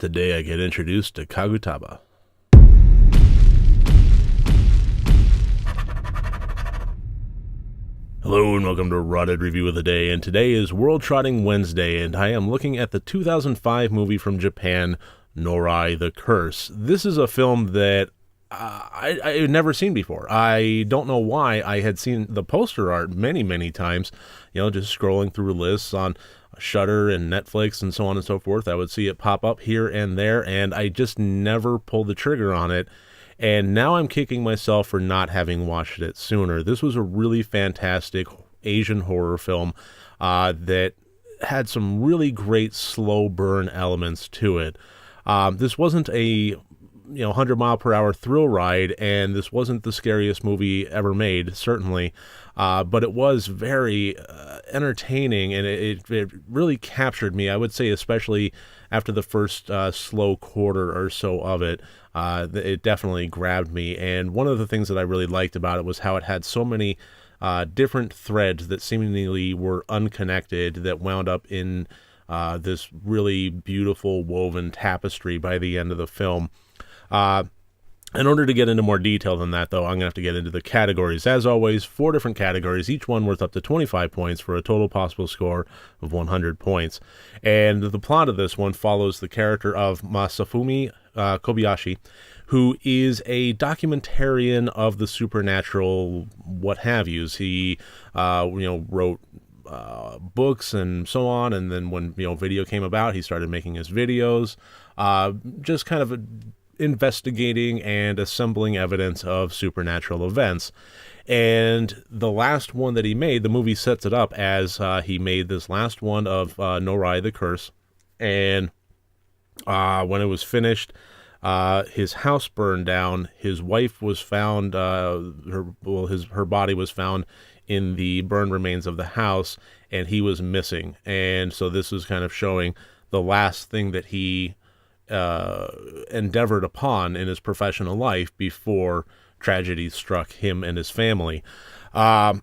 Today I get introduced to Kagutaba. Hello and welcome to Rotted Review of the Day, and today is World Trotting Wednesday, and I am looking at the 2005 movie from Japan, Noroi, The Curse. This is a film that I had never seen before. I don't know why. I had seen the poster art many times, just scrolling through lists on Shudder and Netflix and so on and so forth. I would see it pop up here and there, and I just never pulled the trigger on it. And now I'm kicking myself for not having watched it sooner. This was a really fantastic Asian horror film that had some really great slow burn elements to it. This wasn't a 100-mile-per-hour thrill ride, and this wasn't the scariest movie ever made, certainly, but it was very entertaining, and it really captured me. I would say especially after the first slow quarter or so of it, it definitely grabbed me. And one of the things that I really liked about it was how it had so many different threads that seemingly were unconnected that wound up in this really beautiful woven tapestry by the end of the film. In order to get into more detail than that, though, I'm going to have to get into the categories. As always, 4 different categories, each one worth up to 25 points for a total possible score of 100 points. And the plot of this one follows the character of Masafumi Kobayashi, who is a documentarian of the supernatural what-have-yous. He, wrote books and so on, and then when video came about, he started making his videos, just kind of investigating and assembling evidence of supernatural events. And the last one that he made, the movie sets it up as he made this last one of Noroi, The Curse, and when it was finished, his house burned down. His wife was found, her body was found in the burned remains of the house, and he was missing. And so this was kind of showing the last thing that he endeavored upon in his professional life before tragedy struck him and his family. So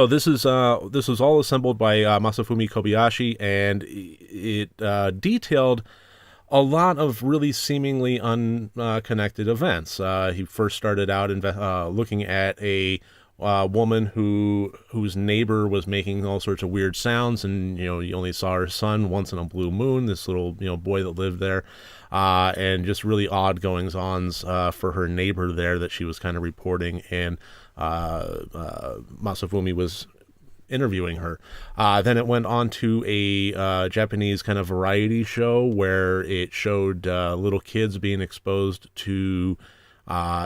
this was all assembled by Masafumi Kobayashi, and it detailed a lot of really seemingly unconnected events. He first started out looking at a woman whose neighbor was making all sorts of weird sounds, and you only saw her son once in a blue moon, this little boy that lived there, and just really odd goings-ons for her neighbor there that she was kind of reporting, and Masafumi was interviewing her. Then it went on to a Japanese kind of variety show where it showed little kids being exposed to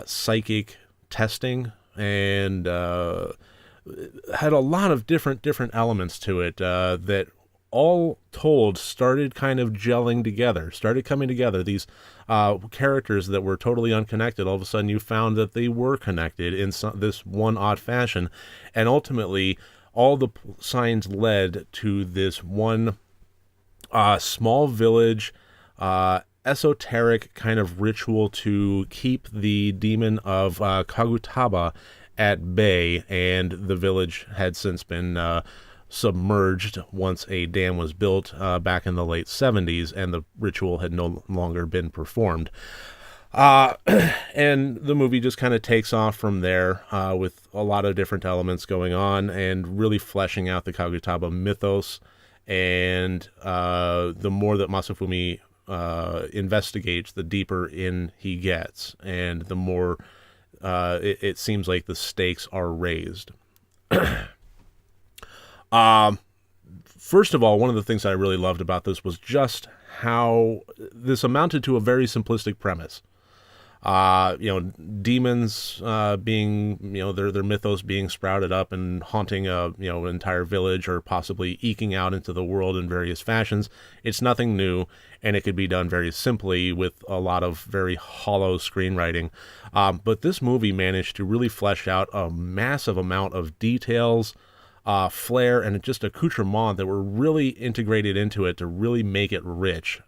psychic testing, and had a lot of different elements to it that all told started kind of gelling together, started coming together. These characters that were totally unconnected, all of a sudden you found that they were connected in this one odd fashion, and ultimately all the signs led to this one small village esoteric kind of ritual to keep the demon of Kagutaba at bay, and the village had since been submerged once a dam was built back in the late 70s, and the ritual had no longer been performed. And the movie just kind of takes off from there with a lot of different elements going on and really fleshing out the Kagutaba mythos. And the more that Masafumi investigates, the deeper in he gets, and the more it seems like the stakes are raised. First of all, one of the things I really loved about this was just how this amounted to a very simplistic premise. Demons being, their mythos being sprouted up and haunting an entire village, or possibly eking out into the world in various fashions. It's nothing new, and it could be done very simply with a lot of very hollow screenwriting. But this movie managed to really flesh out a massive amount of details, flair, and just accoutrement that were really integrated into it to really make it rich.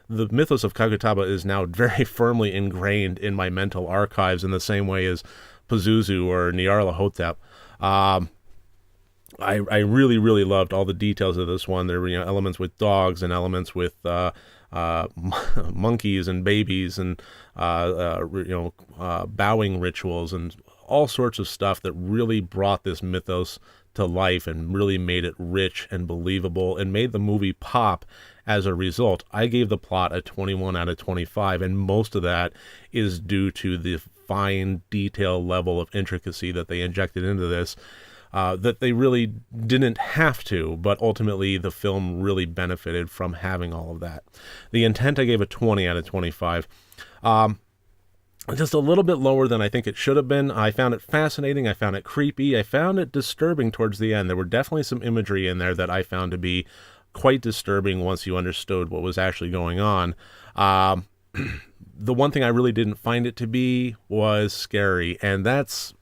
The mythos of Kagutaba is now very firmly ingrained in my mental archives in the same way as Pazuzu or Nyarlathotep. I really loved all the details of this one. There were elements with dogs and elements with monkeys and babies and bowing rituals and all sorts of stuff that really brought this mythos to life and really made it rich and believable and made the movie pop as a result. I gave the plot a 21 out of 25, and most of that is due to the fine detail level of intricacy that they injected into this, that they really didn't have to, but ultimately the film really benefited from having all of that. The intent, I gave a 20 out of 25. Just a little bit lower than I think it should have been. I found it fascinating. I found it creepy. I found it disturbing towards the end. There were definitely some imagery in there that I found to be quite disturbing once you understood what was actually going on. The one thing I really didn't find it to be was scary, and that's...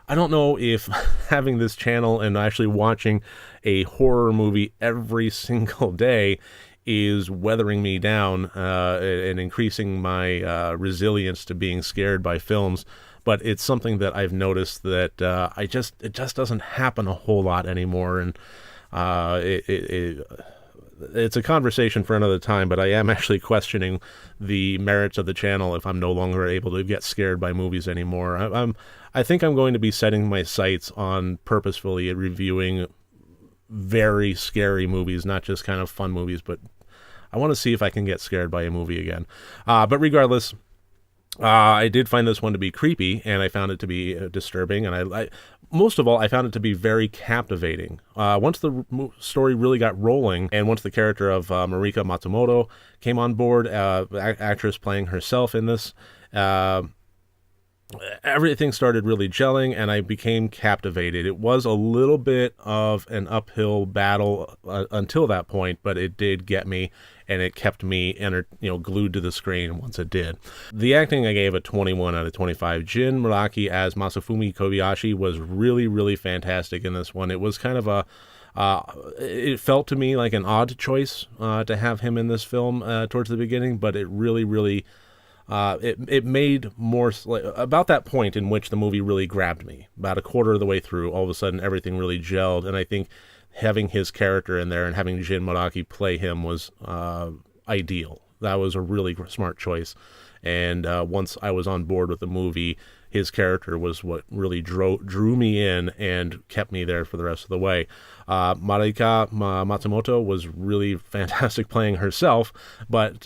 I don't know if having this channel and actually watching a horror movie every single day is weathering me down and increasing my resilience to being scared by films, but it's something that I've noticed that it just doesn't happen a whole lot anymore, and it's a conversation for another time, but I am actually questioning the merits of the channel if I'm no longer able to get scared by movies anymore. I think I'm going to be setting my sights on purposefully reviewing very scary movies, not just kind of fun movies, but I want to see if I can get scared by a movie again. But regardless, I did find this one to be creepy, and I found it to be disturbing, and I most of all, I found it to be very captivating. Once the story really got rolling, and once the character of Marika Matsumoto came on board, actress playing herself in this, everything started really gelling, and I became captivated. It was a little bit of an uphill battle until that point, but it did get me, and it kept me glued to the screen once it did. The acting, I gave a 21 out of 25. Jin Muraki as Masafumi Kobayashi was really, really fantastic in this one. It was kind of it felt to me like an odd choice to have him in this film towards the beginning, but it really, really... It made more about that point in which the movie really grabbed me. About a quarter of the way through, all of a sudden everything really gelled, and I think having his character in there and having Jin Muraki play him was ideal. That was a really smart choice, and once I was on board with the movie, his character was what really drew me in and kept me there for the rest of the way. Marika Matsumoto was really fantastic playing herself, but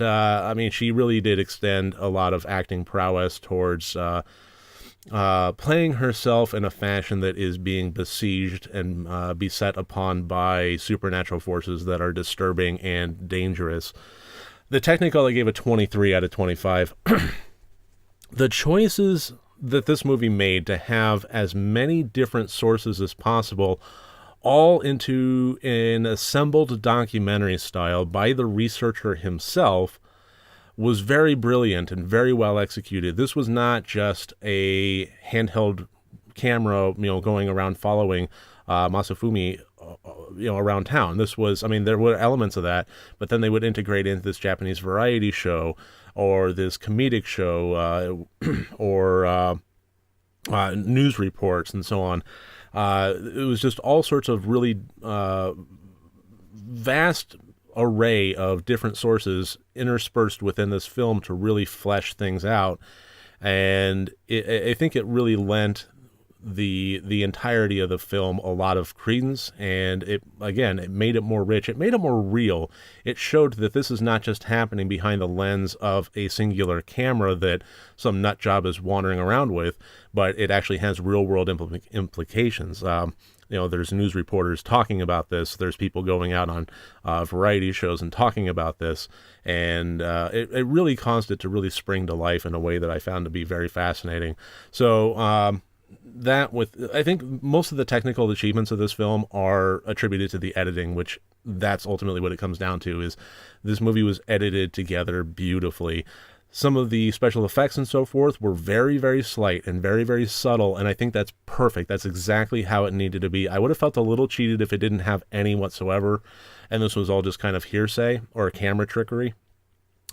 she really did extend a lot of acting prowess towards playing herself in a fashion that is being besieged and beset upon by supernatural forces that are disturbing and dangerous. The technical, I gave a 23 out of 25. The choices that this movie made to have as many different sources as possible, all into an assembled documentary style by the researcher himself, was very brilliant and very well executed. This was not just a handheld camera, going around following Masafumi, around town. This was, there were elements of that, but then they would integrate into this Japanese variety show or this comedic show or news reports and so on. It was just all sorts of really vast array of different sources interspersed within this film to really flesh things out, and I think it really lent the entirety of the film a lot of credence, and it made it more rich. It made it more real. It showed that this is not just happening behind the lens of a singular camera that some nut job is wandering around with, but it actually has real world implications. There's news reporters talking about this. There's people going out on variety shows and talking about this, and it really caused it to really spring to life in a way that I found to be very fascinating. So I think most of the technical achievements of this film are attributed to the editing, which that's ultimately what it comes down to, is this movie was edited together beautifully. Some of the special effects and so forth were very, very slight and very, very subtle, and I think that's perfect. That's exactly how it needed to be. I would have felt a little cheated if it didn't have any whatsoever, and this was all just kind of hearsay or camera trickery.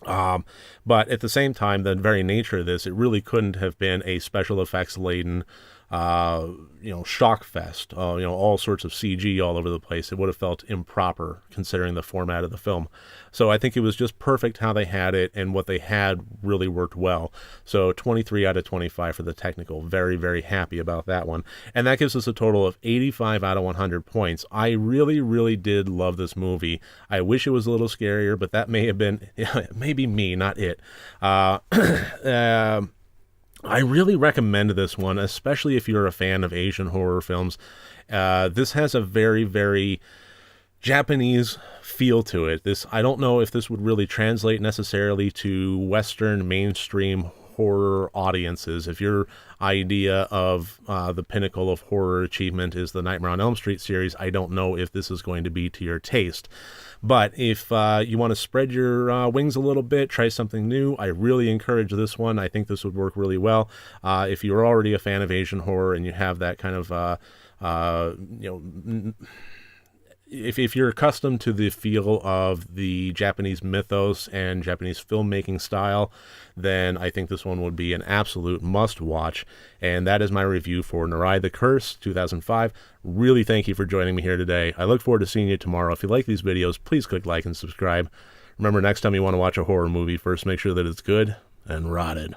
But at the same time, the very nature of this, it really couldn't have been a special effects laden shock fest, all sorts of CG all over the place. It would have felt improper considering the format of the film. So I think it was just perfect how they had it, and what they had really worked well. So 23 out of 25 for the technical. Very, very happy about that one. And that gives us a total of 85 out of 100 points. I really, really did love this movie. I wish it was a little scarier, but that may have been, maybe me, not it. I really recommend this one, especially if you're a fan of Asian horror films. This has a very, very Japanese feel to it. I don't know if this would really translate necessarily to Western mainstream horror audiences. If your idea of the pinnacle of horror achievement is the Nightmare on Elm Street series, I don't know if this is going to be to your taste. But if you want to spread your wings a little bit, try something new, I really encourage this one. I think this would work really well. If you're already a fan of Asian horror and you have that kind of, if you're accustomed to the feel of the Japanese mythos and Japanese filmmaking style, then I think this one would be an absolute must-watch. And that is my review for Noroi the Curse 2005. Really thank you for joining me here today. I look forward to seeing you tomorrow. If you like these videos, please click like and subscribe. Remember, next time you want to watch a horror movie, first make sure that it's good and rotted.